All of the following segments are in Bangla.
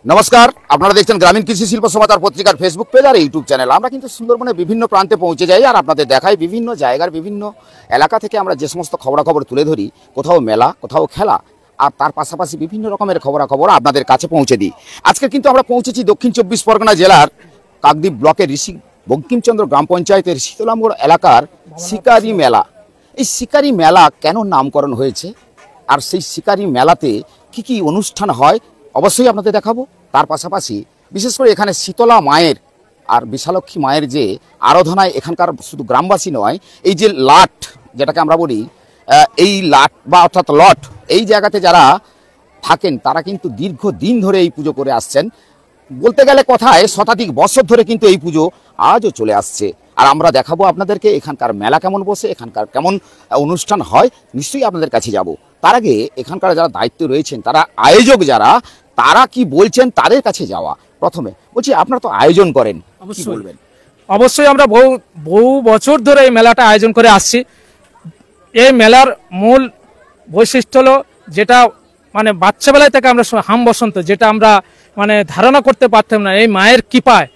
নমস্কার, আপনারা দেখছেন গ্রামীণ কৃষি শিল্প সমাচার পত্রিকার ফেসবুক পেজ আর ইউটিউব চ্যানেল। আমরা কিন্তু সুন্দরবনের বিভিন্ন প্রান্তে পৌঁছে যাই আর আপনাদের দেখাই বিভিন্ন জায়গার বিভিন্ন এলাকা থেকে আমরা যে সমস্ত খবরাখবর তুলে ধরি, কোথাও মেলা, কোথাও খেলা, আর তার পাশাপাশি বিভিন্ন রকমের খবরাখবর আপনাদের কাছে পৌঁছে দিই। আজকে কিন্তু আমরা পৌঁছেছি দক্ষিণ 24 পরগনা জেলার কাকদ্বীপ ব্লকের ঋষি বঙ্কিমচন্দ্র গ্রাম পঞ্চায়েতের শীতলামোড় এলাকার শিকারি মেলা। এই শিকারি মেলা কেন নামকরণ হয়েছে আর সেই শিকারি মেলাতে কি কি অনুষ্ঠান হয় অবশ্যই আপনাদের দেখাবো। তার পাশাপাশি বিশেষ করে এখানে শীতলা মায়ের আর বিশালক্ষী মায়ের যে আরাধনায় এখানকার শুধু গ্রামবাসী নয়, এই যে লাট যেটাকে আমরা বলি, এই লাট বা অর্থাৎ লট, এই জায়গাতে যারা থাকেন তারা কিন্তু দীর্ঘদিন ধরে এই পুজো করে আসছেন। বলতে গেলে কথায় শতাধিক বছর ধরে কিন্তু এই পুজো আজও চলে আসছে। আর আমরা দেখাবো আপনাদেরকে এখানকার মেলা কেমন বসে, এখানকার কেমন অনুষ্ঠান হয়, নিশ্চয়ই আপনাদের কাছে যাব। তার আগে এখানকার যারা দায়িত্ব রয়েছেন, তারা আয়োজক যারা, তারা কি বলছেন তাদের কাছে যাওয়া। প্রথমে বলছি, আপনারা তো আয়োজন করেন, কি বলবেন? অবশ্যই আমরা বহু বছর ধরে এই মেলাটা আয়োজন করে আসছি। এই মেলার মূল বৈশিষ্ট্য হলো, যেটা মানে বাচ্চাবেলায় থেকে আমরা হাম বসন্ত, যেটা আমরা মানে ধারণা করতে পারতাম না, এই মায়ের কৃপায়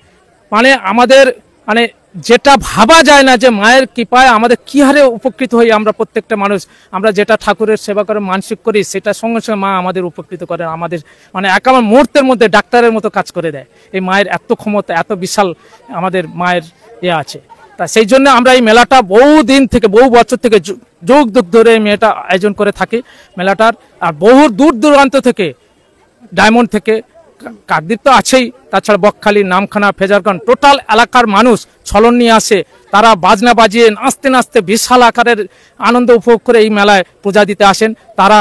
মানে আমাদের মানে যেটা ভাবা যায় না যে মায়ের কৃপায় আমাদের কী হারে উপকৃত হই আমরা প্রত্যেকটা মানুষ। আমরা যেটা ঠাকুরের সেবা করে মানসিক করি, সেটা সঙ্গে সঙ্গে মা আমাদের উপকৃত করে, আমাদের মানে একেবারে মুহূর্তের মধ্যে ডাক্তারের মতো কাজ করে দেয়। এই মায়ের এত ক্ষমতা, এত বিশাল আমাদের মায়ের আছে। তা সেই জন্য আমরা এই মেলাটা বহু দিন থেকে, বহু বছর থেকে, যুগ যুগ ধরে এই মেলাটা আয়োজন করে থাকি মেলাটার। আর বহু দূর দূরান্ত থেকে, ডায়মন্ড থেকে, কাকদ্বীপ তো আছেই, তাছাড়া বকখালি, নামখানা, ফেজারগঞ্জ, টোটাল এলাকার মানুষ ছলন নিয়ে আসে। তারা বাজনা বাজিয়ে নাচতে নাচতে বিশাল আকারের আনন্দ উপভোগ করে এই মেলায় পূজা দিতে আসেন। তারা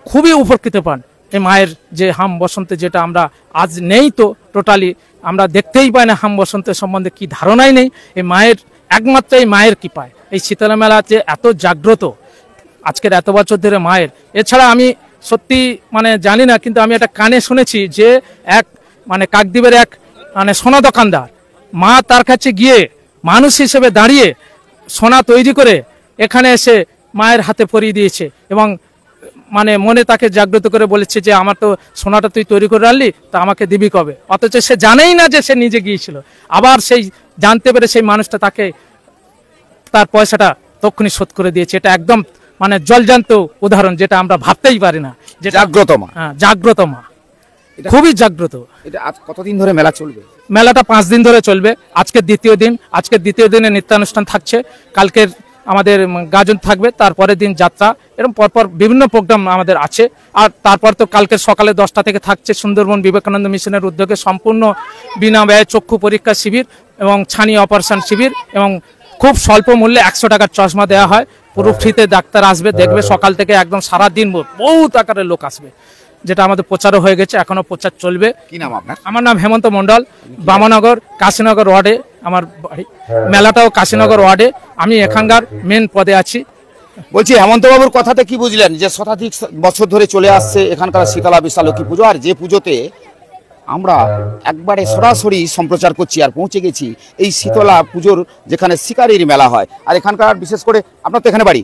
খুবই উপকৃত পান এই মায়ের যে হাম বসন্তে, যেটা আমরা আজ নেই, তো টোটালি আমরা দেখতেই পাই না হাম বসন্তের সম্বন্ধে কি ধারণাই নেই। এই মায়ের একমাত্র এই মায়ের কৃপায় এই শীতলা মেলা যে এত জাগ্রত আজকের এত বছর ধরে মায়ের। এছাড়া আমি সত্যি মানে জানি না, কিন্তু আমি একটা কানে শুনেছি যে এক মানে কাকদ্বীপের এক মানে সোনা দোকানদার, মা তার কাছে গিয়ে মানুষ হিসেবে দাঁড়িয়ে সোনা তৈরি করে এখানে এসে মায়ের হাতে পরিয়ে দিয়েছে এবং মানে মনে তাকে জাগ্রত করে বলেছে যে আমার তো সোনাটা তুই তৈরি করে আনলি, তা আমাকে দিবি কবে। অথচ সে জানেই না যে সে নিজে গিয়েছিল। আবার সেই জানতে পেরে সেই মানুষটা তাকে তার পয়সাটা তক্ষুনি শোধ করে দিয়েছে। এটা একদম মানে জলজান্ত উদাহরণ, যেটা আমরা ভাবতেই পারি না। যে জাগ্রত মা, হ্যাঁ জাগ্রত মা, খুবই জাগ্রত। এটা আজ কতদিন ধরে মেলা চলবে? মেলাটা 5 দিন ধরে চলবে। আজকের দ্বিতীয় দিন, আজকের দ্বিতীয় দিনে নৃত্যানুষ্ঠান থাকছে, কালকের আমাদের গাজন থাকবে, তারপরের দিন যাত্রা, এরকম পরপর বিভিন্ন প্রোগ্রাম আমাদের আছে। আর তারপর তো কালকে সকালে 10টা থেকে থাকছে সুন্দরবন বিবেকানন্দ মিশনের উদ্যোগে সম্পূর্ণ বিনা ব্যয়ে চক্ষু পরীক্ষা শিবির এবং ছানি অপারেশন শিবির, এবং খুব স্বল্প মূল্যে 100 টাকার চশমা দেওয়া হয়। পুরো ফ্রিতে ডাক্তার আসবে, দেখবে সকাল থেকে একদম সারাদিন বহুত আকারের লোক আসবে, যেটা আমাদের প্রচারও হয়ে গেছে, এখনো প্রচার চলবে। কি নাম আপনার? আমার নাম হেমন্ত মণ্ডল, বামানগর কাশীনগর ওয়ার্ডে আমার বাড়ি। মেলাটাও কাশীনগর ওয়ার্ডে, আমি এখানকার মেন পদে আছি। বলছি, হেমন্তবাবুর কথাতে কি বুঝলেন যে শতাধিক বছর ধরে চলে আসছে এখানকার শীতলা বিশালক্ষী পুজো, আর যে পুজোতে আমরা একবারে সরাসরি সম্প্রচার করছি আর পৌঁছে গেছি এই শীতলা পুজোর যেখানে শিকারির মেলা হয়। আর এখানকার বিশেষ করে আপনার তো এখানে বাড়ি,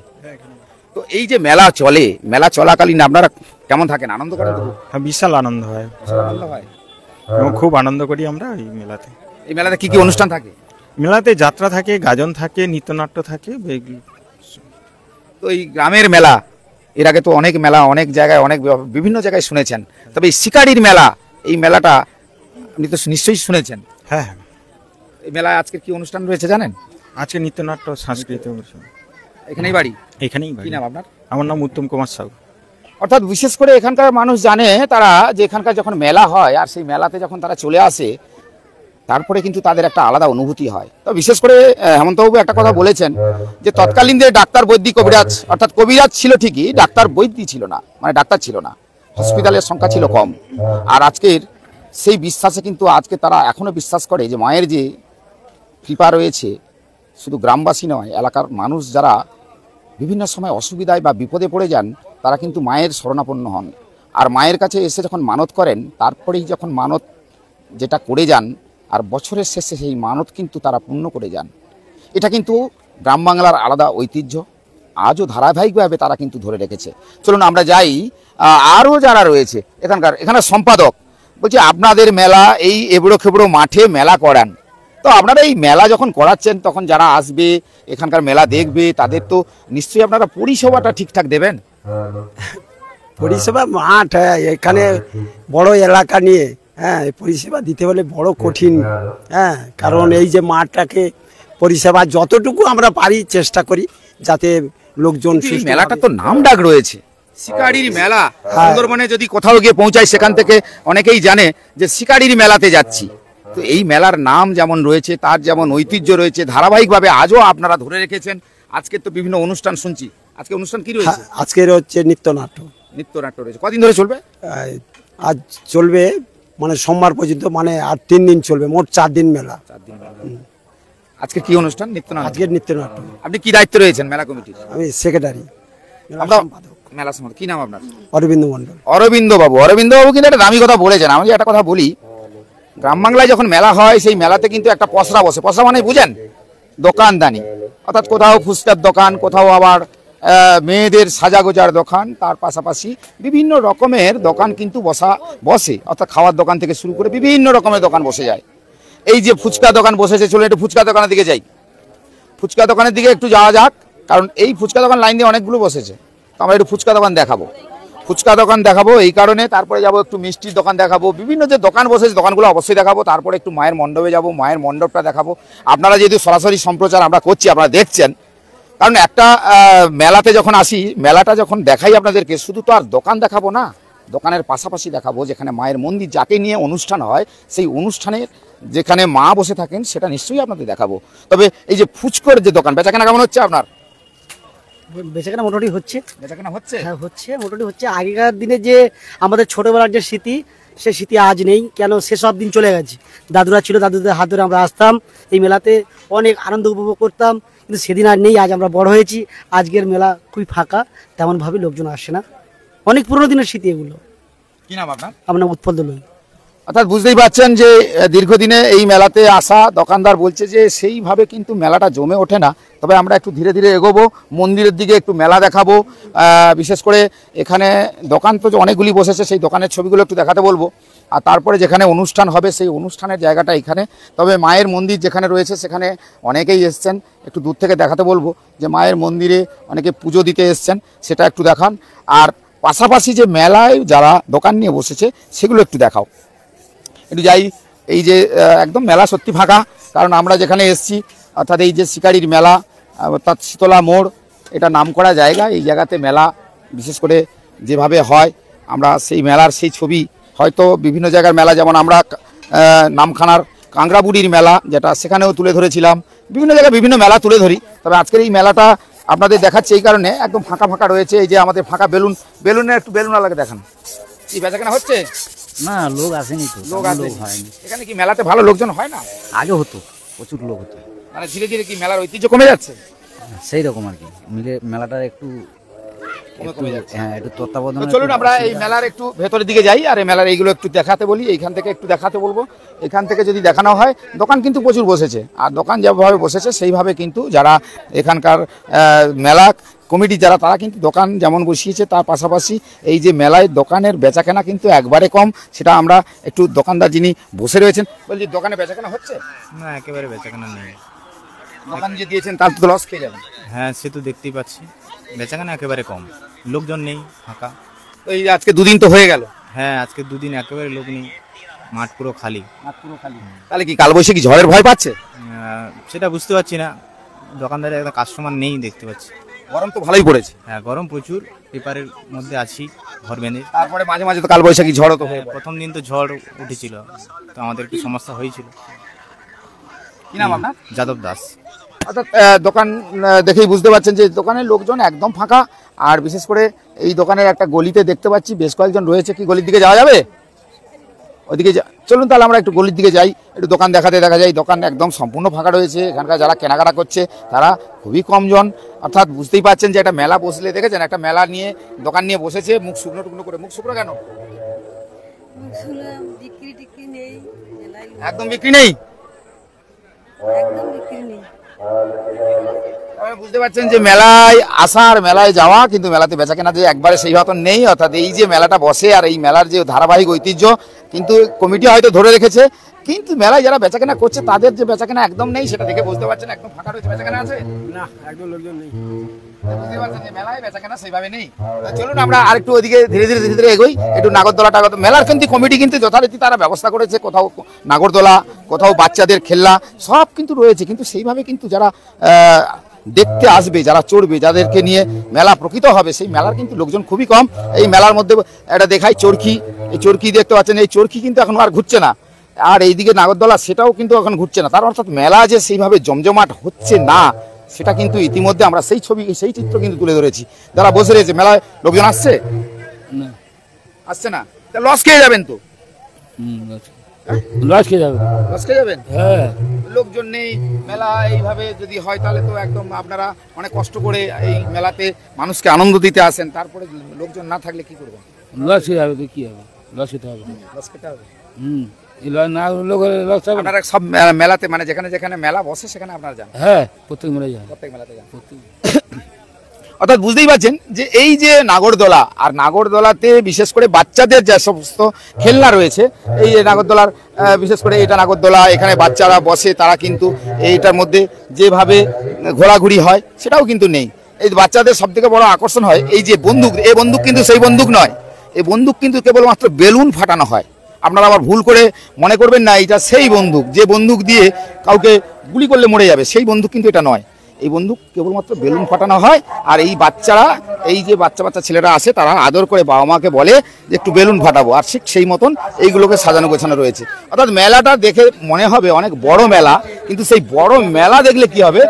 তো এই যে মেলা চলে, মেলা চলাকালীন আপনারা কেমন থাকেন, আনন্দ করেন? হ্যাঁ, বিশাল আনন্দ হয়, আনন্দ হয়, এবং খুব আনন্দ করি আমরা এই মেলাতে। এই মেলাতে কি কি অনুষ্ঠান থাকে? মেলাতে যাত্রা থাকে, গাজন থাকে, নৃত্যনাট্য থাকে। তো এই গ্রামের মেলা, এর আগে তো অনেক মেলা অনেক জায়গায় অনেক বিভিন্ন জায়গায় শুনেছেন, তবে এই শিকারির মেলা, এই মেলাটা আপনি তো নিশ্চয়ই শুনেছেন। হ্যাঁ, এই মেলায় আজকে কি অনুষ্ঠান রয়েছে জানেন? আজকে নৃত্যনাট্য, সাংস্কৃতিক অনুষ্ঠান। এখানেই বাড়ি? এখানেই কি নাম আপনার? আমার নাম উত্তম কুমার সাউ। অর্থাৎ বিশেষ করে এখানকার মানুষ জানে তারা যে এখানকার যখন মেলা হয় আর সেই মেলাতে যখন তারা চলে আসে, তারপরে কিন্তু তাদের একটা আলাদা অনুভূতি হয়। তো বিশেষ করে হেমন্তবাবু একটা কথা বলেছেন যে তৎকালীন যে ডাক্তার, বৈদ্য, কবিরাজ, অর্থাৎ কবিরাজ ছিল ঠিকই, ডাক্তার বৈদ্য ছিল না, মানে ডাক্তার ছিল না, হসপিটালের সংখ্যা ছিল কম। আর আজকের সেই বিশ্বাসে কিন্তু আজকে তারা এখনো বিশ্বাস করে যে মায়ের যে কৃপা রয়েছে, শুধু গ্রামবাসী নয়, এলাকার মানুষ যারা বিভিন্ন সময় অসুবিধায় বা বিপদে পড়ে যান, তারা কিন্তু মায়ের শরণাপন্ন হন। আর মায়ের কাছে এসে যখন মানত করেন, তারপরেই যখন মানত যেটা করে যান, আর বছরের শেষে সেই মানত কিন্তু তারা পূর্ণ করে যান। এটা কিন্তু গ্রাম বাংলার আলাদা ঐতিহ্য, আজও ধারাবাহিকভাবে তারা কিন্তু ধরে রেখেছে। চলুন আমরা যাই, আরও যারা রয়েছে এখানে সম্পাদক বলছি আপনাদের মেলা এই এবড়ো খেবড়ো মাঠে মেলা করান, তো আপনারা এই মেলা যখন করাচ্ছেন তখন যারা আসবে এখানকার মেলা দেখবে তাদের তো নিশ্চয়ই আপনারা পরিষেবাটা ঠিকঠাক দেবেন। পরিষেবা মাঠ, এখানে বড় এলাকা নিয়ে হ্যাঁ এই পরিষেবা দিতে হলে বড় কঠিন। হ্যাঁ, কারণ এই যে মাঠটাকে পরিষেবা যতটুকু আমরা পারি চেষ্টা করি যাতে লোকজন এই মেলাটা তো নাম ডাক রয়েছে শিকারির মেলা, সুন্দরবনে যদি কোথাও গিয়ে পৌঁছায় সেখান থেকে অনেকেই জানে যে শিকারির মেলাতে যাচ্ছি। তো এই মেলার নাম যেমন রয়েছে তার যেমন ঐতিহ্য রয়েছে, ধারাবাহিকভাবে আজও আপনারা ধরে রেখেছেন। আজকে তো বিভিন্ন অনুষ্ঠান শুনছি, আজকে অনুষ্ঠান কি রয়েছে? আজকের হচ্ছে নৃত্যনাট্য। নৃত্যনাট্য রয়েছে, কদিন ধরে চলবে? আজ চলবে মানে সোমবার পর্যন্ত, মানে আর 3 দিন চলবে, মোট 4 দিন মেলা। 4 দিন মেলা। আজকে কি অনুষ্ঠান? নৃত্যনাট্য। আজকের নৃত্যনাট্য। আপনি কি দায়িত্বে রয়েছেন মেলা কমিটির? আমি সেক্রেটারি। আমরা মেলা সম্বন্ধে কি নাম আপনার? অরবিন্দ মন্ডল। অরবিন্দ বাবু, অরবিন্দ বাবু কিন্তু একটা দামি কথা বলেছেন। আমি একটা কথা বলি, গ্রাম বাংলায় যখন মেলা হয় সেই মেলাতে কিন্তু একটা পসরা বসে। পসরা মানে বুঝেন? দোকানদানি, অর্থাৎ কোথাও ফুচকার দোকান, কোথাও আবার মেয়েদের সাজাগোজার দোকান, তার পাশাপাশি বিভিন্ন রকমের দোকান কিন্তু বসে, অর্থাৎ খাওয়ার দোকান থেকে শুরু করে বিভিন্ন রকমের দোকান বসে যায়। এই যে ফুচকা দোকান বসেছে, চলুন একটু ফুচকা দোকানের দিকে যাই। ফুচকা দোকানের দিকে একটু যাওয়া যাক, কারণ এই ফুচকা দোকান লাইন দিয়ে অনেকগুলো বসেছে। তো আমরা একটু ফুচকা দোকান দেখাবো, ফুচকা দোকান দেখাবো এই কারণে। তারপরে যাব একটু মিষ্টির দোকান দেখাবো, বিভিন্ন যে দোকান বসেছে দোকানগুলো অবশ্যই দেখাবো। তারপরে একটু মায়ের মণ্ডপে যাব, মায়ের মণ্ডপটা দেখাবো। আপনারা যেহেতু সরাসরি সম্প্রচার আমরা করছি, আপনারা দেখছেন, কারণ একটা মেলাতে যখন আসি, মেলাটা যখন দেখাই আপনাদেরকে, শুধু তো আর দোকান দেখাবো না, দোকানের পাশাপাশি দেখাবো যেখানে মায়ের মন্দির, যাকে নিয়ে অনুষ্ঠান হয় সেই অনুষ্ঠানের যেখানে মা বসে থাকেন সেটা নিশ্চয়ই আপনাদের দেখাবো। তবে এই যে ফুচকোর যে দোকান, বেচাকেনা কেমন হচ্ছে আপনার? বেচাকেনা মোটামুটি হচ্ছে। বেচাকেনা হচ্ছে? হ্যাঁ হচ্ছে, মোটামুটি হচ্ছে। আগেকার দিনে যে আমাদের ছোটবেলার যে স্মৃতি, সে স্মৃতি আজ নেই, কেন সেসব দিন চলে গেছে। দাদুরা ছিল, দাদুদের হাত ধরে আমরা আসতাম এই মেলাতে, অনেক আনন্দ উপভোগ করতাম, কিন্তু সেদিন আর নেই। আজ আমরা বড় হয়েছি, আজকের মেলা খুবই ফাঁকা, তেমনভাবে লোকজন আসে না। অনেক পুরোনো দিনের স্মৃতি এগুলো। কি নাম আপনার? আমরা উৎপল দলই। অর্থাৎ বুঝতেই পারছেন যে দীর্ঘদিনে এই মেলাতে আসা দোকানদার বলছে যে সেইভাবে কিন্তু মেলাটা জমে ওঠে না। তবে আমরা একটু ধীরে ধীরে এগোবো, মন্দিরের দিকে একটু মেলা দেখাবো। বিশেষ করে এখানে দোকান তো অনেকগুলি বসেছে, সেই দোকানের ছবিগুলো একটু দেখাতে বলবো। আর তারপরে যেখানে অনুষ্ঠান হবে সেই অনুষ্ঠানের জায়গাটা এখানে। তবে মায়ের মন্দির যেখানে রয়েছে সেখানে অনেকেই এসছেন, একটু দূর থেকে দেখাতে বলবো যে মায়ের মন্দিরে অনেকে পুজো দিতে এসছেন, সেটা একটু দেখান। আর পাশাপাশি যে মেলায় যারা দোকান নিয়ে বসেছে সেগুলো একটু দেখাও। একটু যাই, এই যে একদম মেলা সত্যি ফাঁকা, কারণ আমরা যেখানে এসছি, অর্থাৎ এই যে শিকারির মেলা, অর্থাৎ শীতলা মোড়, এটা নামকরা জায়গা। এই জায়গাতে মেলা বিশেষ করে যেভাবে হয়, আমরা সেই মেলার সেই ছবি হয়তো বিভিন্ন জায়গার মেলা, যেমন আমরা নামখানার কাংড়াবুড়ির মেলা যেটা, সেখানেও তুলে ধরেছিলাম। বিভিন্ন জায়গায় বিভিন্ন মেলা তুলে ধরি। তবে আজকের এই মেলাটা আপনাদের দেখাচ্ছে এই কারণে, একদম ফাঁকা ফাঁকা রয়েছে। এই যে আমাদের ফাঁকা বেলুনের একটু বেলুনওয়ালাকে দেখান। কি বেচাকেনা হচ্ছে? না, লোক আসেনি তো, লোক আসেনি। হয়নি। এখানে কি মেলাতে ভালো লোকজন হয় না? আগে হতো, প্রচুর লোক হতো। মানে ধীরে ধীরে কি মেলার ঐতিহ্য কমে যাচ্ছে? সেই রকম আর কি, মেলাটার একটু কমে যাচ্ছে। হ্যাঁ, একটু তত্ত্বাবধান। তো চলুন আমরা এই মেলার একটু ভেতরের দিকে যাই, আর এই মেলার এইগুলো একটু দেখাতে বলি। এইখান থেকে একটু দেখাতে বলবো। এখান থেকে যদি দেখানো হয়, দোকান কিন্তু প্রচুর বসেছে, আর দোকান যেভাবে বসেছে সেইভাবে কিন্তু যারা এখানকার মেলা কমিটি যারা, তারা কিন্তু দোকান যেমন বসিয়েছে, তার পাশাপাশি এই যে মেলায় দোকানের বেচাকেনা কিন্তু একবারে কম। সেটা আমরা একটু দোকানদার যিনি বসে রয়েছেন, বলছি দোকানে বেচাকেনা হচ্ছে? না, একেবারে বেচাকেনা নেই। দোকান যে দিয়েছেন তার তো লস খেয়ে যাবেন। হ্যাঁ, সে তো দেখতেই পাচ্ছি, বেচাকেনা একেবারে কম, লোকজন নেই, ফাঁকা। তো এই যে আজকে দুদিন তো হয়ে গেল। হ্যাঁ, আজকে 2 দিন একেবারে লোক নেই, মাঠ পুরো খালি। তাহলে কি কালবৈশাখী ঝড়ের ভয় পাচ্ছে? সেটা বুঝতে পারছি না, দোকানদারের একটা কাস্টমার নেই দেখতে পাচ্ছি। গরম তো ভালোই পড়েছে। হ্যাঁ, গরম প্রচুর, পেপারের মধ্যে আছি ঘর বেঁধে। তারপরে মাঝে মাঝে তো কালবৈশাখী ঝড়ও তো হয়ে পড়ে। প্রথম দিন তো ঝড় উঠেছিল, তো আমাদের একটু সমস্যা হয়েছিল। কি নাম আপনার? যাদব দাস। অর্থাৎ দোকান দেখেই বুঝতে পারছেন যে দোকানের লোকজন একদম ফাঁকা। আর বিশেষ করে এই দোকানের একটা গলিতে দেখতে পাচ্ছি বেশ কয়েকজন রয়েছে। কি গলির দিকে যাওয়া যাবে? ওইদিকে চলুন তাহলে আমরা একটু গলির দিকে যাই, একটু দোকান দেখাতে। দেখা যায় দোকান একদম সম্পূর্ণ ফাঁকা রয়েছে। এখানকার যারা কেনাকাটা করছে তারা খুবই কমজন। অর্থাৎ বুঝতেই পারছেন যে একটা মেলা বসলে, দেখেছেন একটা মেলা নিয়ে দোকান নিয়ে বসেছে, মুখ শুকনো টুকনো করে। মুখ শুকনো কেন? একদম বিক্রি নেই। আপনারা বুঝতে পারছেন যে মেলায় আসা আর মেলায় যাওয়া, কিন্তু মেলাতে বেচাকেনা যে একবারে সেই মতন নেই। অর্থাৎ এই যে মেলাটা বসে আর এই মেলার যে ধারাবাহিক ঐতিহ্য কিন্তু কমিটি হয়তো ধরে রেখেছে, কিন্তু মেলায় যারা বেচাকেনা করছে তাদের যে বেচাকেনা একদম নেই, সেটা দেখে বুঝতে পারছেন একদম ফাঁকা রয়েছে। বেচাকেনা আছে না, একদম লোকজন নেই। বুঝতে পারছেন যে মেলায় বেচাকেনা সেইভাবে নেই। তো চলুন আমরা আরেকটু ওদিকে ধীরে ধীরে এগোই, একটু নাগরদোলা টাগরদোলা। মেলার কিন্তু কমিটি কিন্তু যথারীতি তারা ব্যবস্থা করেছে, কোথাও নাগরদোলা, কোথাও বাচ্চাদের খেলনা সব কিন্তু রয়েছে, কিন্তু সেইভাবে কিন্তু যারা দেখতে আসবে, যারা চড়বে, যাদেরকে নিয়ে মেলা প্রকৃত হবে, সেই মেলার কিন্তু লোকজন খুবই কম। এই মেলার মধ্যে একটা দেখাই চরকি, এই চরকি দেখতে পাচ্ছেন, এই চরকি কিন্তু এখন আর ঘুরছে না। আর এইদিকে নাগরদোলা, সেটাও কিন্তু এখন ঘুরছে না। তার অর্থাৎ মেলা যে সেইভাবে জমজমাট হচ্ছে না, সেটা কিন্তু ইতিমধ্যে আমরা সেই ছবি, সেই চিত্র কিন্তু তুলে ধরেছি। যারা বসে রয়েছে মেলায়, লোকজন আসছে আসছে না, লস খেয়ে যাবেন তো, লস খেয়ে যাবে। লস খেয়ে যাবেন। হ্যাঁ, লোকজন নেই মেলা এইভাবে যদি হয় তাহলে তো একদম আপনারা অনেক কষ্ট করে এই মেলাতে মানুষকে আনন্দ দিতে আসেন, তারপরে লোকজন না থাকলে কি করবেন? লস খেয়ে যাবে তো কি হবে, লস খেতে হবে। লস খেতে হবে। না লোক লস হবে। আপনারা সব মেলাতে মানে যেখানে যেখানে মেলা বসে সেখানে আপনারা যান? হ্যাঁ, প্রত্যেক মেলায় যায়। প্রত্যেক মেলাতে যান। অর্থাৎ বুঝতেই পারছেন যে এই যে নাগরদোলা, আর নাগরদোলাতে বিশেষ করে বাচ্চাদের যে সমস্ত খেলনা রয়েছে, এই যে নাগরদোলার বিশেষ করে এটা নাগরদোলা, এখানে বাচ্চারা বসে, তারা কিন্তু এইটার মধ্যে যেভাবে ঘোরাঘুরি হয় সেটাও কিন্তু নেই। এই বাচ্চাদের সব থেকে বড় আকর্ষণ হয় এই যে বন্দুক, এই বন্দুক কিন্তু সেই বন্দুক নয়, এই বন্দুক কিন্তু কেবলমাত্র বেলুন ফাটানো হয়। আপনারা আবার ভুল করে মনে করবেন না এটা সেই বন্দুক, যে বন্দুক দিয়ে কাউকে গুলি করলে মরে যাবে, সেই বন্দুক কিন্তু এটা নয়। এই বন্দুক কেবলমাত্র বেলুন ফাটানো হয়। আর এই বাচ্চারা, এই যে বাচ্চা ছেলেরা আসে, তারা আদর করে বাবা মাকে বলে যে একটু বেলুন ফাটাবো, আর ঠিক সেই মতন এইগুলোকে সাজানো গোছানো রয়েছে। অর্থাৎ মেলাটা দেখে মনে হবে অনেক বড় মেলা, কিন্তু সেই বড় মেলা দেখলে কি হবে,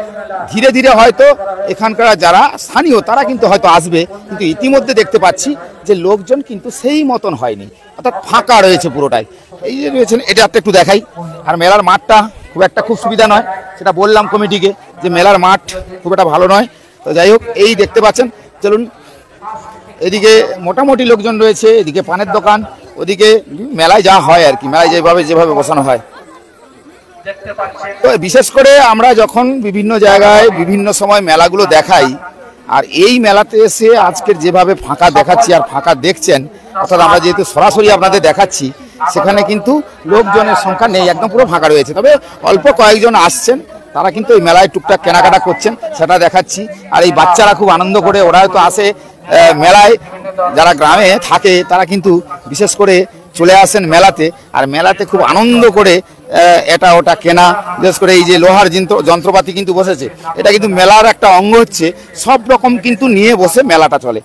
ধীরে ধীরে হয়তো এখানকার যারা স্থানীয় তারা কিন্তু হয়তো আসবে, কিন্তু ইতিমধ্যে দেখতে পাচ্ছি যে লোকজন কিন্তু সেই মতন হয়নি, অর্থাৎ ফাঁকা রয়েছে পুরোটাই। এই যে রয়েছেন, এটা একটু দেখাই। আর মেলার মাঠটা খুব সুবিধা নয়, সেটা বললাম কমিটিকে যে মেলার মাঠ খুব একটা ভালো নয়। তো যাই হোক, এই দেখতে পাচ্ছেন, চলুন এদিকে মোটামুটি লোকজন রয়েছে, এদিকে পানের দোকান, ওদিকে মেলায় যা হয় আর কি, মেলায় যেভাবে বসানো হয়। তো বিশেষ করে আমরা যখন বিভিন্ন জায়গায় বিভিন্ন সময় মেলাগুলো দেখাই, আর এই মেলাতে এসে আজকের যেভাবে ফাঁকা দেখাচ্ছি আর ফাঁকা দেখছেন, অর্থাৎ আমরা যেহেতু সরাসরি আপনাদের দেখাচ্ছি, সেখানে কিন্তু লোকজনের সংখ্যা নেই, একদম পুরো ফাঁকা রয়েছে। তবে অল্প কয়েকজন আসছেন, তারা কিন্তু এই মেলায় টুকটাক কেনাকাটা করছেন, সেটা দেখাচ্ছি। আর এই বাচ্চারা খুব আনন্দ করে, ওরা হয়তো আসে মেলায়, যারা গ্রামে থাকে তারা কিন্তু বিশেষ করে চলে আসেন মেলাতে, আর মেলাতে খুব আনন্দ করে এটা ওটা কেনা। বিশেষ করে এই যে লোহার যন্ত্রপাতি কিন্তু বসেছে, এটা কিন্তু মেলার একটা অঙ্গ হচ্ছে, সব রকম কিন্তু নিয়ে বসে মেলাটা চলে।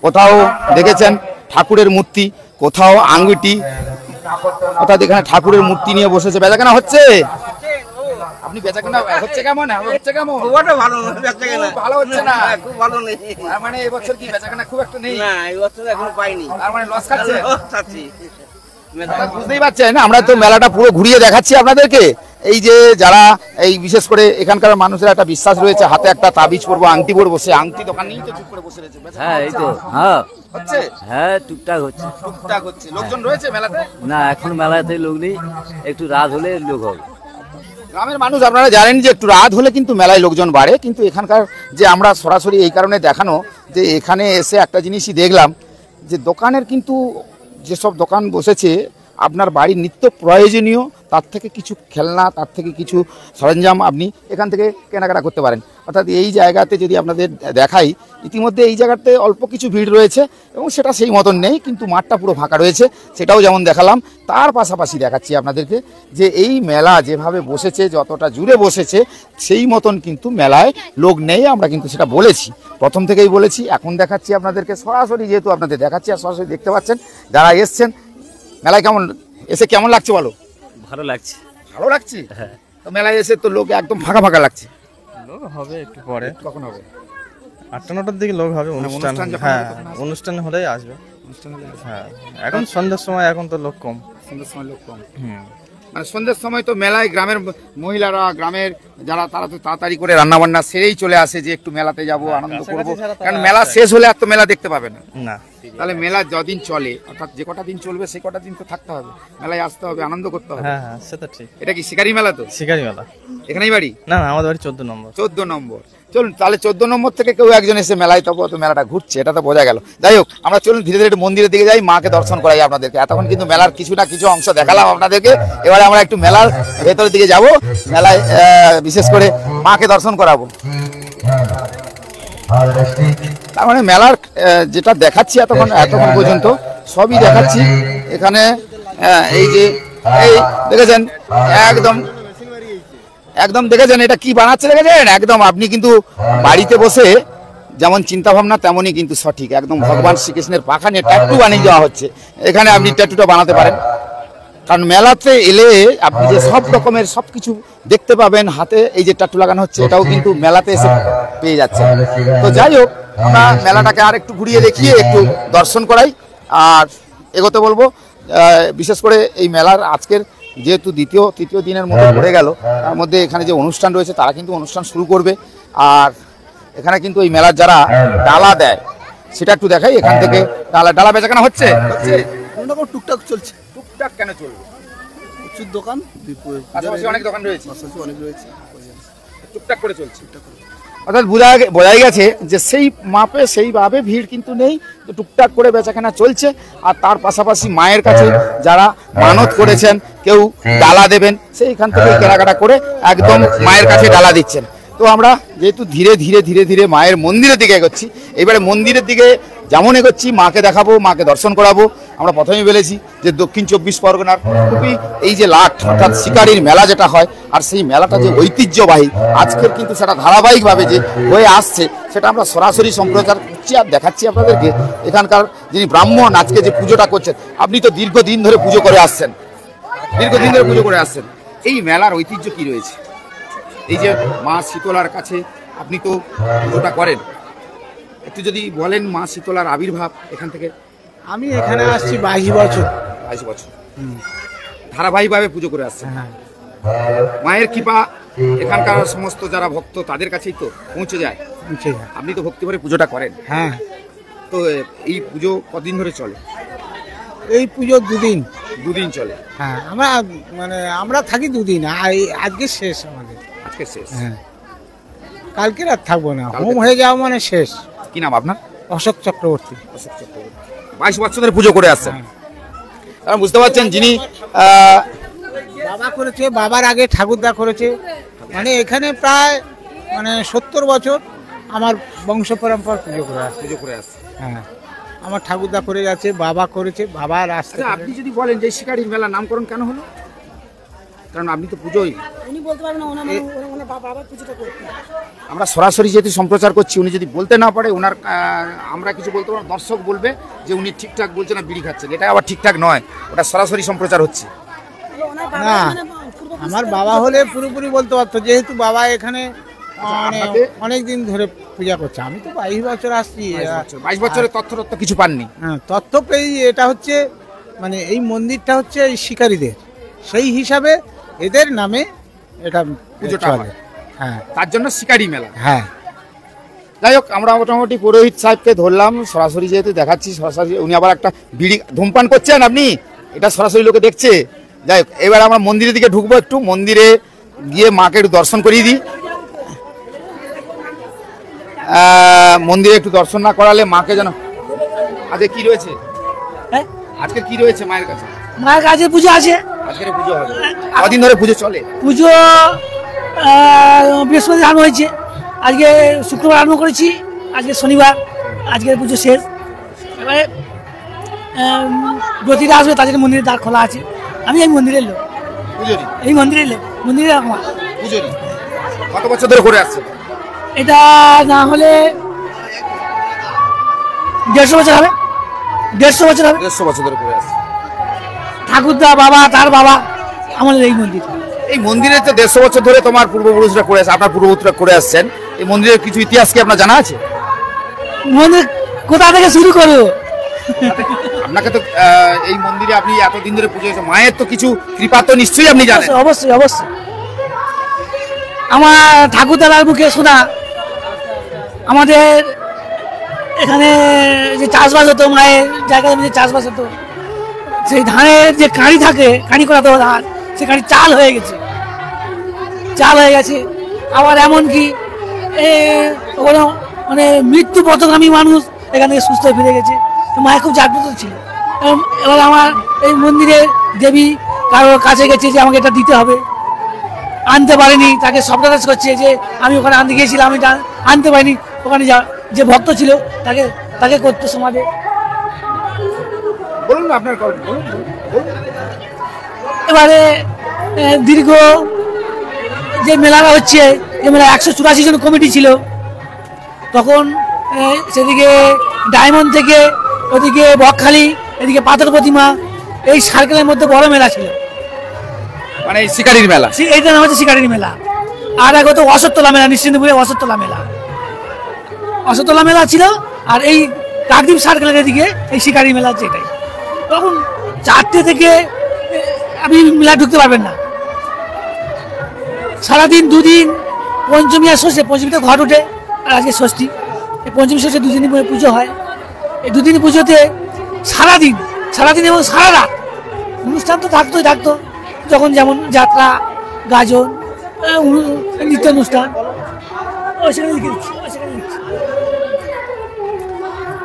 কোথাও দেখেছেন ঠাকুরের মূর্তি, কোথাও আঙ্গুটি, অর্থাৎ এখানে ঠাকুরের মূর্তি নিয়ে বসেছে। বেচাকেনা হচ্ছে? আপনি বেচাকেনা হচ্ছে কেমন? হচ্ছে কেমন? ভালো হচ্ছে না, খুব ভালো নেই। মানে এবছর কি বেচাকেনা খুব একটা নেই? না, এই বছর এখনো পাইনি। আর মানে লস খাচ্ছে? খাচ্ছি। বুঝতেই পারছেন, আমরা তো মেলাটা পুরো ঘুরিয়ে দেখাচ্ছি আপনাদেরকে। এই যে যারা এই বিশেষ করে এখানকার মানুষের একটা বিশ্বাস রয়েছে, হাতে একটা তাবিজ পরবো, আংটি পরবো, সেই আংটি দোকান নিয়েই তো চুপ করে বসে রয়েছে। হ্যাঁ, এই তো। হ্যাঁ হচ্ছে? হ্যাঁ, টুকটাক হচ্ছে। টুকটাক হচ্ছে। লোকজন রয়েছে মেলাতে? না, এখন মেলাতে লোক নেই, একটু রাত হলে লোক হবে। গ্রামের মানুষ আপনারা জানেন যে একটু রাত হলে কিন্তু মেলায় লোকজন বাড়ে, কিন্তু এখানকার যে আমরা সরাসরি এই কারণে দেখানো যে এখানে এসে একটা জিনিসই দেখলাম যে দোকানের কিন্তু যেসব দোকান বসেছে, আপনার বাড়ির নিত্য প্রয়োজনীয় তার থেকে কিছু খেলনা, তার থেকে কিছু সরঞ্জাম আপনি এখান থেকে কেনাকাটা করতে পারেন। অর্থাৎ এই জায়গাতে যদি আপনাদের দেখাই, ইতিমধ্যে এই জায়গাতে অল্প কিছু ভিড় রয়েছে এবং সেটা সেই মতন নেই, কিন্তু মাঠটা পুরো ফাঁকা রয়েছে, সেটাও যেমন দেখালাম। তার পাশাপাশি দেখাচ্ছি আপনাদেরকে যে এই মেলা যেভাবে বসেছে, যতটা জুড়ে বসেছে, সেই মতন কিন্তু মেলায় লোক নেই। আমরা কিন্তু সেটা বলেছি, প্রথম থেকেই বলেছি, এখন দেখাচ্ছি আপনাদেরকে সরাসরি, যেহেতু আপনাদের দেখাচ্ছি আর সরাসরি দেখতে পাচ্ছেন। যারা এসছেন মেলায় কেমন লাগছে বলো? ভালো লাগছে। ভালো লাগছে? তো মেলায় এসে তো লোক একদম ফাঁকা ফাঁকা লাগছে। লোক হবে একটু পরে, কখন হবে? 8-9টার দিকে লোক হবে। অনুষ্ঠান, হ্যাঁ, অনুষ্ঠান হলেই আসবে। হ্যাঁ, এখন সন্ধ্যার সময়, এখন তো লোক কম। সন্ধ্যের সময় লোক কম। মানে সন্ধ্যের সময় তো মেলায় গ্রামের মহিলারা, গ্রামের যারা, তারা তো তাড়াতাড়ি করে রান্না বান্না সেরেই চলে আসে যে একটু মেলাতে যাব, আনন্দ করবো। কারণ মেলা শেষ হলে আর তো মেলা দেখতে পাবে না। না, তাহলে মেলা যদিন চলে, অর্থাৎ যে কটা দিন চলবে সেই কটা দিন তো থাকতে হবে, মেলায় আসতে হবে, আনন্দ করতে হবে। হ্যাঁ হ্যাঁ, সেটা ঠিক। এটা কি শিকারি মেলা? তো শিকারি মেলা এখানেই বাড়ি? না, না, আমাদের বাড়ি 14 নম্বর। 14 নম্বর। চলুন তাহলে 14 নম্বর থেকে কেউ একজন এসে মেলায় তবু তো মেলাটা ঘুরছে, এটা তো বোঝা গেল। যাই হোক, আমরা চলুন ধীরে ধীরে একটু মন্দিরের দিকে যাই, মাকে দর্শন করাই আপনাদেরকে। এতক্ষণ কিন্তু মেলার কিছু না কিছু অংশ দেখালাম আপনাদেরকে, এবারে আমরা একটু মেলার ভেতরের দিকে যাব, মেলায় বিশেষ করে মাকে দর্শন করাবো। তার মানে মেলার যেটা দেখাচ্ছি এতক্ষণ পর্যন্ত সবই দেখাচ্ছি এখানে। এই যে এই দেখেছেন একদম দেখেছেন এটা কি বানাচ্ছে দেখেছেন, একদম আপনি কিন্তু বাড়িতে বসে যেমন চিন্তা ভাবনা তেমনই কিন্তু সঠিক, একদম ভগবান শ্রীকৃষ্ণের পাখা নিয়ে ট্যাটু বানিয়ে দেওয়া হচ্ছে। এখানে আপনি ট্যাটুটা বানাতে পারেন, কারণ মেলাতে এলে আপনি যে সব রকমের সবকিছু দেখতে পাবেন। হাতে এই যে ট্যাটু লাগানো হচ্ছে এটাও কিন্তু মেলাতে এসে পেয়ে যাচ্ছে। তো যাই হোক, আমরা মেলাটাকে আর একটু ঘুরিয়ে দেখিয়ে একটু দর্শন করাই আর এগোতে বলবো। বিশেষ করে এই মেলার আজকের যেহেতু তৃতীয় দিনের মতো পড়ে গেল, তার মধ্যে এখানে যে অনুষ্ঠান রয়েছে তারা কিন্তু অনুষ্ঠান শুরু করবে। আর এখানে কিন্তু এই মেলার যারা ডালা দেয় সেটা একটু দেখাই। এখান থেকে ডালা বেচাকেনা হচ্ছে টুকটাক চলছে। টুকটাক কেন চলবে? প্রচুর দোকান, পাশাপাশি অনেক দোকান রয়েছে, অনেক রয়েছে, টুকটাক করে চলছে। অর্থাৎ বোঝাই গেছে যে সেই মাপে সেইভাবে ভিড় কিন্তু নেই, টুকটাক করে বেচাকেনা চলছে। আর তার পাশাপাশি মায়ের কাছে যারা মানত করেছেন কেউ ডালা দেবেন, সেইখান থেকে কেনাকাটা করে একদম মায়ের কাছে ডালা দিচ্ছেন। তো আমরা যেহেতু ধীরে ধীরে মায়ের মন্দিরের দিকে এগোচ্ছি, এবারে মন্দিরের দিকে যেমন এগোচ্ছি মাকে দেখাবো, মাকে দর্শন করাবো। আমরা প্রথমেই বলেছি যে দক্ষিণ 24 পরগনার খুবই এই যে লাট অর্থাৎ শিকারির মেলা যেটা হয়, আর সেই মেলাটা যে ঐতিহ্যবাহী আজকের কিন্তু সেটা ধারাবাহিকভাবে যে হয়ে আসছে সেটা আমরা সরাসরি সম্প্রচার করছি আর দেখাচ্ছি আপনাদেরকে। এখানকার যিনি ব্রাহ্মণ আজকে যে পুজোটা করছেন, আপনি তো দীর্ঘদিন ধরে পুজো করে আসছেন, এই মেলার ঐতিহ্য কি রয়েছে? এই যে মা শীতলার কাছে আপনি তো পুজোটা করেন, একটু যদি বলেন মা শীতলার আবির্ভাব এখান থেকে। আমি এখানে আসছি 22 বছর ধারাবাহিকভাবে পুজো করে আসছেন। মায়ের কৃপা এখানকার সমস্ত যারা ভক্ত তাদের কাছেই তো পৌঁছে যায়। আপনি তো ভক্তি ভরে পুজোটা করেন। হ্যাঁ, তো এই পুজো কতদিন ধরে চলে? এই পুজো দুদিন চলে। হ্যাঁ, আমরা থাকি 2 দিন, আজকে শেষ আমাদের। আজকে শেষ? হ্যাঁ, কালকে আর থাকবো না, হোম হয়ে যাওয়া মানে শেষ। কি নাম আপনার? অশোক চক্রবর্তী। 22 বছর ধরে পুজো করে আসছেন। কারণ বুঝতে পারছেন যিনি বাবা করেছে, বাবার আগে ঠাকুরদা করেছে, মানে এখানে প্রায় 70 বছর আমার বংশ পরম্পরা পুজো করে আসছে। হ্যাঁ, আমার ঠাকুরদা করে যাচ্ছে, বাবা করেছে, বাবার আসছে। আপনি যদি বলেন যে শিকারির মেলা নামকরণ কেন হলো? কারণ আপনি তো পুজোই উনি বলতে পারেন না, ওনার বাবা পুজোটা করতেন। আমরা সরাসরি যেহেতু সম্প্রচার করছি, উনি যদি বলতে না পারে ওনার আমরা কিছু বলতে পারবো, দর্শক বলবে যে উনি ঠিকঠাক বলছেন না, বিড়ি খাচ্ছেন। এটা আবার ঠিকঠাক নয়, ওটা সরাসরি সম্প্রচার হচ্ছে না। আমার বাবা হলে পুরোপুরি বলতে পারতো, যেহেতু বাবা এখানে অনেক দিন ধরে পূজা করছে। আমি তো 22 বছর আসছি। 22 বছরের তথ্য কিছু পাননি? হ্যাঁ, তথ্য পেয়ে এটা হচ্ছে এই মন্দিরটা হচ্ছে এই শিকারীদের, সেই হিসাবে এদের নামে এটা পুজোটা হয়। হ্যাঁ, তার জন্য শিকারি মেলা। হ্যাঁ, যাই হোক, আমরা মোটামুটি পুরোহিত সাহেবকে ধরলাম, সরাসরি যেহেতু দেখাচ্ছি সরাসরি। উনি আবার একটা বিড়ি ধূমপান করছেন, আপনি এটা সরাসরি লোকে দেখছে। যাই হোক, এবার আমরা মন্দিরের দিকে ঢুকবো, একটু মন্দিরে গিয়ে মাকে একটু দর্শন করিয়ে দিই। মন্দিরে একটু দর্শন না করালে মাকে যেন। আজকে কি রয়েছে? আজকে কি রয়েছে মায়ের কাছে? মায়ের কাছে পুজো আছে। আজকের পুজো হবে। কদিন ধরে পুজো চলে? পুজো বৃহস্পতি আরম্ভ হয়েছে, আজকে শুক্রবার আরম্ভ করেছি, আজকে শনিবার, আজকের পুজো শেষ। এবারে ব্রতীরা আসবে, তাদের মন্দিরের দ্বার খোলা আছে। আমি এই মন্দিরের লোক, এই মন্দিরের লোক, মন্দিরের আমার পুজোরি। কত বছর ধরে করে আসছে? এটা না হলে 150 বছর হবে। 150 বছর হবে। 150 বছর ধরে করে আসছে। ঠাকুরদা বাবা, তার বাবা, আমাদের এই মন্দির। এই মন্দিরে তো 150 বছর ধরে তোমার পূর্বপুরুষরা করে আসছে, আপনার পূর্বপুরুষরা করে আসছেন। এই মন্দিরের কিছু ইতিহাস কি আপনার জানা আছে? মন্দির কোথা থেকে শুরু করবো? আপনাকে তো এই মন্দিরে আপনি এতদিন ধরে পুজো হয়েছে, মায়ের তো কিছু কৃপা তো নিশ্চয়ই আপনি জানেন। অবশ্যই অবশ্যই। আমার ঠাকুরদার মুখে শোনা, আমাদের এখানে যে চাষবাস হতো, মায়ের জায়গায় যে চাষবাস হতো, সেই ধানের যে কাঁড়ি থাকে, কাঁড়ি করা তো ধান, সে কাঁড়ি চাল হয়ে গেছে। আবার এমনকি ওখানে মানে মৃত্যু পথগামী মানুষ এখান থেকে সুস্থ হয়ে ফিরে গেছে। মায়ের খুব জাগ্রত ছিল। এবার আমার এই মন্দিরে দেবী কারোর কাছে গেছে যে আমাকে এটা দিতে হবে, আনতে পারেনি, তাকে সপ্তাহ করছে যে আমি ওখানে আনতে গিয়েছিলাম, আমি আনতে পারিনি। ওখানে যে ভক্ত ছিল তাকে তাকে করতে সমাজে। বলুন আপনার গল্প, বলুন। এবারে দীর্ঘ যে মেলাটা হচ্ছে, যে মেলা 184 জন কমিটি ছিল তখন। সেদিকে ডায়মন্ড থেকে ওদিকে বকখালি, এদিকে পাথর প্রতিমা, এই সার্কেলের মধ্যে বড় মেলা ছিল, মানে এই শিকারির মেলা। এইটার নাম হচ্ছে শিকারির মেলা। আর এক হতো অশোকতলা মেলা, নিশ্চিন্তপুরে অশোকতলা মেলা, অশোকতলা মেলা ছিল। আর এই কাকদ্বীপ সার্কেলের এদিকে এই শিকারি মেলা হচ্ছে এটাই। তখন 4টে থেকে আপনি মেলা ঢুকতে পারবেন না। সারাদিন 2 দিন পঞ্চমী আর ষষ্ঠী, পঞ্চমীতে ঘট ওঠে আর আজকে ষষ্ঠী, এই পঞ্চমী ষষ্ঠী 2 দিনই পুজো হয়। এই 2 দিন পুজোতে সারাদিন এবং সারা রাত অনুষ্ঠান তো থাকতো, যখন যেমন যাত্রা, গাজন, নৃত্য অনুষ্ঠান।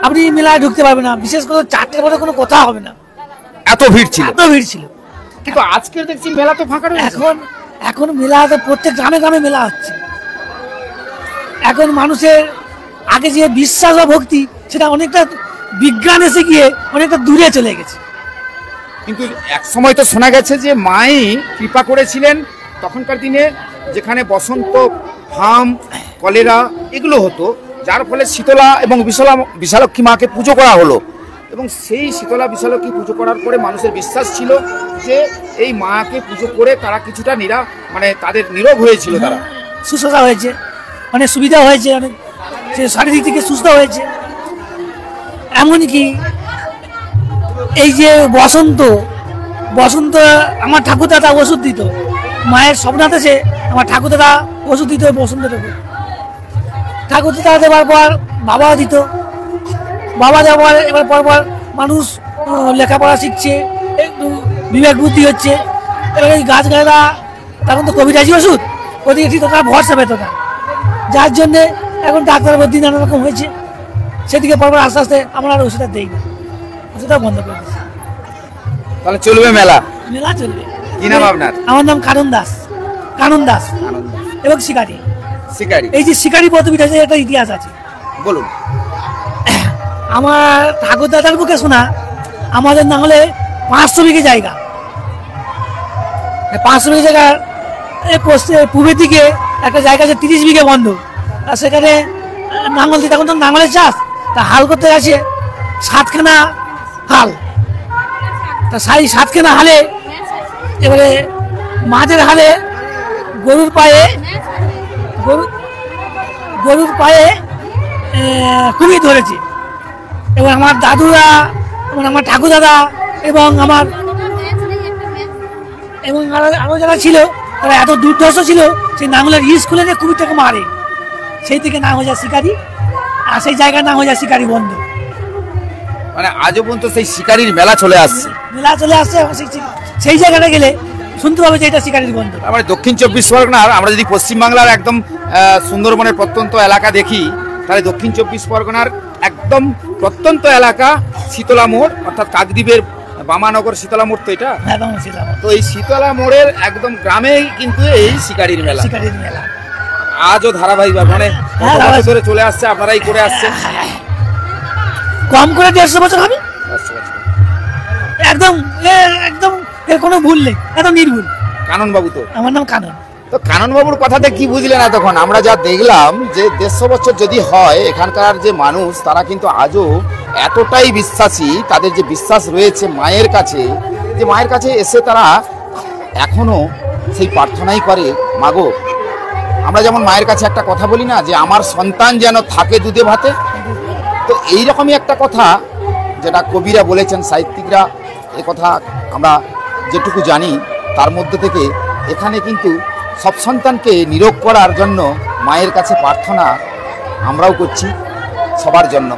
আপনি মেলায় ঢুকতে পারবেন না, বিশেষ করে 4টের পরে কোনো কথা হবে না, এত ভিড় ছিল। কিন্তু আজকের দেখছি মেলা তো ফাঁকা রয়েছে। এখন মেলাতে প্রত্যেক গ্রামে গ্রামে মেলা হচ্ছে। এখন মানুষের আগে যে বিশ্বাস বা ভক্তি, সেটা অনেকটা বিজ্ঞান এসে গিয়ে অনেকটা দূরে চলে গেছে। কিন্তু এক সময় তো শোনা গেছে যে মাই কৃপা করেছিলেন তখনকার দিনে, যেখানে বসন্ত, হাম, কলেরা এগুলো হতো, যার ফলে শীতলা এবং বিশালক্ষী মাকে পুজো করা হলো। এবং সেই শীতলা বিশালক্ষী পুজো করার পরে মানুষের বিশ্বাস ছিল যে এই মাকে পুজো করে তারা কিছুটা মানে তাদের নীরব হয়েছিল, তারা সুস্থতা হয়েছে, মানে সুবিধা হয়েছে, অনেক শারীরিক থেকে সুস্থ হয়েছে। এমনকি এই যে বসন্ত আমার ঠাকুরদাদা ওষুধ দিত, মায়ের স্বপ্নাতে সে আমার ঠাকুরদাদা ওষুধ দিত বসন্তের উপর। ঠাকুরদাদা দেওয়ার পর বাবাও দিত, বাবা দেওয়ার এবার পর মানুষ লেখাপড়া শিখছে, একটু বিবেক বুদ্ধি হচ্ছে। এবার এই গাছগাছরা তখন তো কবিরাজি ওষুধ, ওদিকে ঠিক তারা ভরসা পেত না, যার জন্যে এখন ডাক্তার বুদ্ধি নানা রকম হয়েছে। সেদিকে পর আস্তে আস্তে আমরা আর ওষুধটা দিই না, ওষুধটা বন্ধ করে দিচ্ছি। তাহলে চলবে মেলা চলবে। কি নাম আপনার? আমার নাম কানন দাস এবং শিকারি। এই যে শিকারি পদবিটা, একটা ইতিহাস আছে, বলুন। আমার ঠাকুর দাদার মুখে শোনা, আমাদের না হলে 500 বিঘে জায়গা, 500 বিঘে জায়গার পূবের দিকে একটা জায়গা আছে 30 বিঘে বন্ধ। আর সেখানে নাঙল দিতে, তখন তো নাঙলের চাষ, তা হাল করতে গেছে 7খানা হাল। তা 7খানা হালে এবারে মাঝের হালে গরুর পায়ে কুমির ধরেছে। এবং আমার দাদুরা, আমার ঠাকুর দাদা এবং আরো যারা ছিল, তারা এত দুর্ধর্ষ ছিল, সেই নাঙলের ইস খুলে নিয়ে কুমিরটাকে মারে। সেই থেকে নাম হয়ে যায় শিকারি, আর সেই জায়গার নাম হয়ে যায় শিকারি বন্ধ। মানে আজও পর্যন্ত সেই শিকারির মেলা চলে আসছে। এবং সেই জায়গাটা গেলে শুনতে পাবে যে এটা শিকারির বন্ধ। মানে দক্ষিণ 24 পরগনার, আমরা যদি পশ্চিমবাংলার একদম সুন্দরবনের প্রত্যন্ত এলাকা দেখি, তাহলে দক্ষিণ 24 পরগনার একদম প্রত্যন্ত এলাকা শীতলা মোড়, অর্থাৎ কাকদ্বীপের বামানগর শীতলা মোড়। তো এটা তো এই শীতলা মোড়ের একদম গ্রামেই কিন্তু এই শিকারির মেলা আজও ধারাবাহিক, মানে ধরে চলে আসছে, আপনারাই করে আসছেন। কম করে 150 বছর হবে, একদম এর কোনো ভুল নেই, একদম নির্ভুল। কানন বাবু, তো আমার নাম কানন। তো কানন বাবুর কথাতে কি বুঝলেন এতক্ষণ? আমরা যা দেখলাম যে 150 বছর যদি হয়, এখানকার যে মানুষ তারা কিন্তু আজও এতটাই বিশ্বাসী, তাদের যে বিশ্বাস রয়েছে মায়ের কাছে, যে মায়ের কাছে এসে তারা এখনো সেই প্রার্থনাই করে, মাগো আমরা যেমন মায়ের কাছে একটা কথা বলি না, যে আমার সন্তান যেন থাকে দুধে ভাতে। তো এইরকমই একটা কথা যেটা কবিরা বলেছেন, সাহিত্যিকরা, এ কথা আমরা যেটুকু জানি তার মধ্যে থেকে এখানে কিন্তু সব সন্তানকে নিরোগ করার জন্য মায়ের কাছে প্রার্থনা আমরাও করছি সবার জন্য।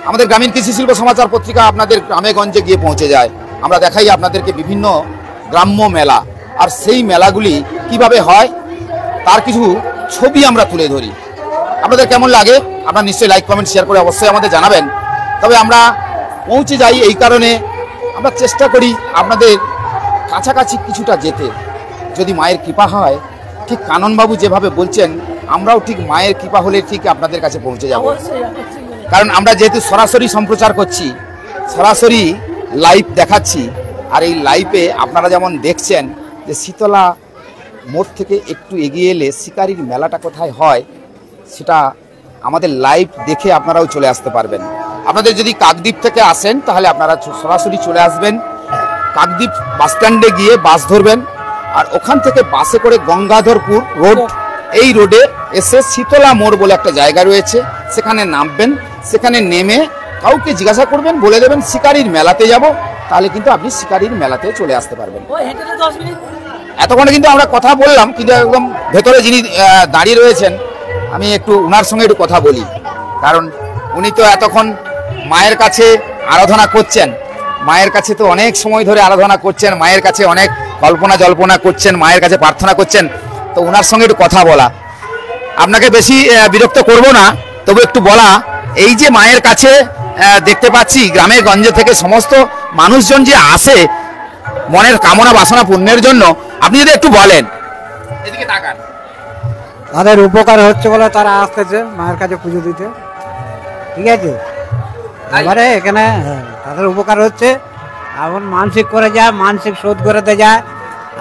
আমাদের গ্রামীণ কৃষি শিল্প সমাচার পত্রিকা আপনাদের গ্রামে গঞ্জে গিয়ে পৌঁছে যায়, আমরা দেখাই আপনাদেরকে বিভিন্ন গ্রাম্য মেলা, আর সেই মেলাগুলি কিভাবে হয় তার কিছু ছবি আমরা তুলে ধরি। আপনাদের কেমন লাগে আপনারা নিশ্চয়ই লাইক কমেন্ট শেয়ার করে অবশ্যই আমাদের জানাবেন। তবে আমরা পৌঁছে যাই এই কারণে আমরা চেষ্টা করি আপনাদের কাছাকাছি কিছুটা যেতে, যদি মায়ের কৃপা হয়। ঠিক কাননবাবু যেভাবে বলছেন আমরাও ঠিক মায়ের কৃপা হলে ঠিক আপনাদের কাছে পৌঁছে যাব, কারণ আমরা যেহেতু সরাসরি সম্প্রচার করছি, সরাসরি লাইভ দেখাচ্ছি। আর এই লাইভে আপনারা যেমন দেখছেন যে শীতলা মোড় থেকে একটু এগিয়ে এলে শিকারির মেলাটা কোথায় হয় সেটা আমাদের লাইভ দেখে আপনারাও চলে আসতে পারবেন। আপনাদের যদি কাকদ্বীপ থেকে আসেন তাহলে আপনারা সরাসরি চলে আসবেন কাকদ্বীপ বাস স্ট্যান্ডে গিয়ে বাস ধরবেন, আর ওখান থেকে বাসে করে গঙ্গাধরপুর রোড, এই রোডে এসে শীতলা মোড় বলে একটা জায়গা রয়েছে, সেখানে নামবেন। সেখানে নেমে কাউকে জিজ্ঞাসা করবেন, বলে দেবেন শিকারির মেলাতে যাব, তাহলে কিন্তু আপনি শিকারির মেলাতে চলে আসতে পারবেন। এতক্ষণে কিন্তু আমরা কথা বললাম, কিন্তু একদম ভেতরে যিনি দাঁড়িয়ে রয়েছেন আমি একটু ওনার সঙ্গে একটু কথা বলি, কারণ উনি তো এতক্ষণ মায়ের কাছে আরাধনা করছেন, মায়ের কাছে তো অনেক সময় ধরে আরাধনা করছেন, মায়ের কাছে অনেক কল্পনা জল্পনা করছেন, মায়ের কাছে প্রার্থনা করছেন। তো ওনার সঙ্গে একটু কথা বলা, আপনাকে বেশি বিরক্ত করব না, তবু একটু বলা, এই যে মায়ের কাছে দেখতে পাচ্ছি গ্রামে গঞ্জে থেকে সমস্ত মানুষজন যে আসে মনের কামনা বাসনা পূর্ণের জন্য, আপনি যদি একটু বলেন। এদিকে তাকান। তাদের উপকার হচ্ছে বলে তারা আসতেছে মায়ের কাছে পুজো দিতে, ঠিক আছে। এবারে এখানে তাদের উপকার হচ্ছে, এখন মানসিক করে যায়, মানসিক শোধ করতে যায়,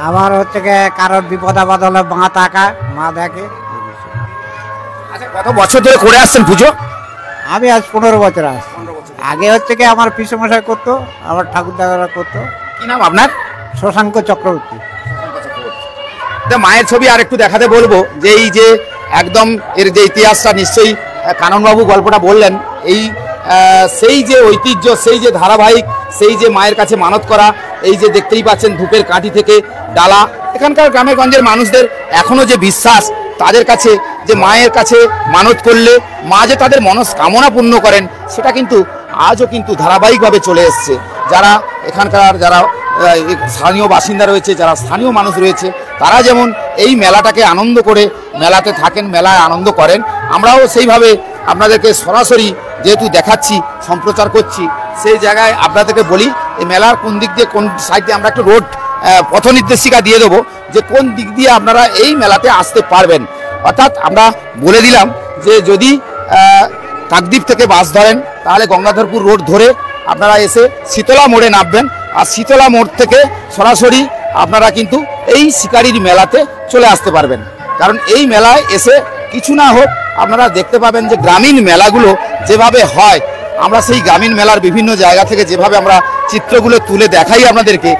আবার হচ্ছে কারোর বিপদ আপদ হলে মা তাকায়, মা দেখে। আচ্ছা, কত বছর ধরে করে আসছেন পুজো? আমি আজ 15 বছর আসছি। আগে হচ্ছে আমার পিসমশাই করতো, আমার ঠাকুরদারা করতো। কি নাম আপনার? শশাঙ্ক চক্রবর্তী। মায়ের ছবি আর একটু দেখাতে বলবো, যে এই যে একদম এর যে ইতিহাসটা নিশ্চয়ই কাননবাবু গল্পটা বললেন, এই সেই যে ঐতিহ্য, সেই যে ধারাবাহিক, সেই যে মায়ের কাছে মানত করা, এই যে দেখতেই পাচ্ছেন ধূপের কাঠি থেকে ডালা, এখানকার গ্রামে গঞ্জের মানুষদের এখনো যে বিশ্বাস, তাদের কাছে যে মায়ের কাছে মানত করলে মা যে তাদের মনস্কামনা পূর্ণ করেন, সেটা কিন্তু আজও কিন্তু ধারাবাহিকভাবে চলে এসছে। যারা এখানকার যারা স্থানীয় বাসিন্দা রয়েছে, যারা স্থানীয় মানুষ রয়েছে, তারা যেমন এই মেলাটাকে আনন্দ করে মেলাতে থাকেন, মেলায় আনন্দ করেন, আমরাও সেইভাবে আপনাদেরকে সরাসরি যেহেতু দেখাচ্ছি, সম্প্রচার করছি, সেই জায়গায় আপনাদেরকে বলি এই মেলার কোন দিক দিয়ে, কোন সাইড দিয়ে আমরা একটু রোড পথ নির্দেশিকা দিয়ে দেবো, যে কোন দিক দিয়ে আপনারা এই মেলাতে আসতে পারবেন। অর্থাৎ আমরা বলে দিলাম যে যদি কাকদ্বীপ থেকে বাস ধরেন তাহলে গঙ্গাধরপুর রোড ধরে আপনারা এসে শীতলা মোড়ে নামবেন, আর শীতলা মোড় থেকে সরাসরি আপনারা কিন্তু এই শিকারির মেলাতে চলে আসতে পারবেন। কারণ এই মেলায় এসে কিছু না হোক আপনারা দেখতে পাবেন যে গ্রামীণ মেলাগুলো যেভাবে হয়, আমরা সেই গ্রামীণ মেলার বিভিন্ন জায়গা থেকে যেভাবে আমরা চিত্রগুলো তুলে দেখাই আপনাদেরকে,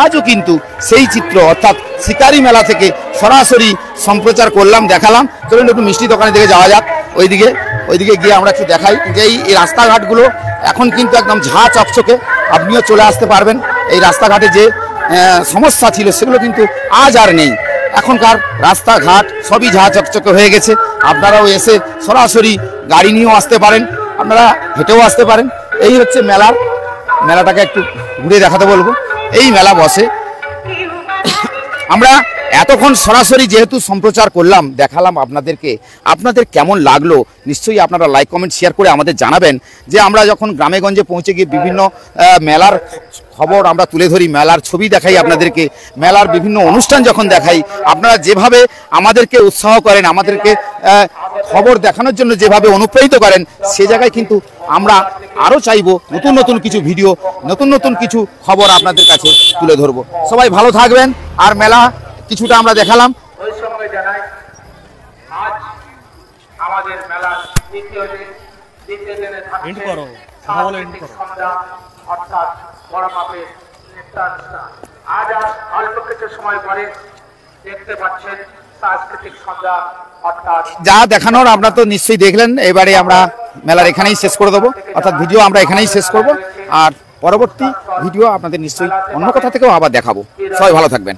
আজও কিন্তু সেই চিত্র অর্থাৎ শিকারি মেলা থেকে সরাসরি সম্প্রচার করলাম, দেখালাম। চলুন একটু মিষ্টি দোকানের দিকে যাওয়া যাক, ওইদিকে গিয়ে আমরা একটু দেখাই যে এই রাস্তাঘাটগুলো এখন কিন্তু একদম ঝাঁ চকচকে, আপনিও চলে আসতে পারবেন। এই রাস্তাঘাটে যে সমস্যা ছিল সেগুলো কিন্তু আজ আর নেই, এখনকার রাস্তাঘাট সবই ঝাঁ চকচকে হয়ে গেছে। আপনারাও এসে সরাসরি গাড়ি নিয়েও আসতে পারেন, আপনারা হেঁটেও আসতে পারেন। এই হচ্ছে মেলাটাকে একটু ঘুরে দেখাতে বলবো। এই মেলা বসে, আমরা এতক্ষণ সরাসরি যেহেতু সম্প্রচার করলাম, দেখালাম আপনাদেরকে, আপনাদের কেমন লাগলো নিশ্চয়ই আপনারা লাইক কমেন্ট শেয়ার করে আমাদের জানাবেন। যে আমরা যখন গ্রামে গঞ্জে পৌঁছে গিয়ে বিভিন্ন মেলার খবর আমরা তুলে ধরি, মেলার ছবি দেখাই আপনাদেরকে, মেলার বিভিন্ন অনুষ্ঠান যখন দেখাই, আপনারা যেভাবে আমাদেরকে উৎসাহ করেন, আমাদেরকে খবর দেখানোর জন্য যেভাবে অনুপ্রাণিত করেন, সে জায়গায় কিন্তু আমরা আরও চাইবো নতুন নতুন কিছু ভিডিও, নতুন নতুন কিছু খবর আপনাদের কাছে তুলে ধরবো। সবাই ভালো থাকবেন। আর মেলা কিছুটা আমরা দেখালাম। আমাদের মেলার দ্বিতীয় দিনে অর্থাৎ বড় মাপের নৃত্যানুষ্ঠান। আজ আর অল্প কিছু সময় পরে দেখতে পাচ্ছেন সাংস্কৃতিক সন্ধ্যা, অর্থাৎ যা দেখানোর আপনারা তো নিশ্চয়ই দেখলেন। এবারে আমরা মেলার এখানেই শেষ করে দেবো, অর্থাৎ ভিডিও আমরা এখানেই শেষ করব। আর পরবর্তী ভিডিও আপনাদের নিশ্চয়ই অন্য কোথা থেকেও আবার দেখাবো। সবাই ভালো থাকবেন।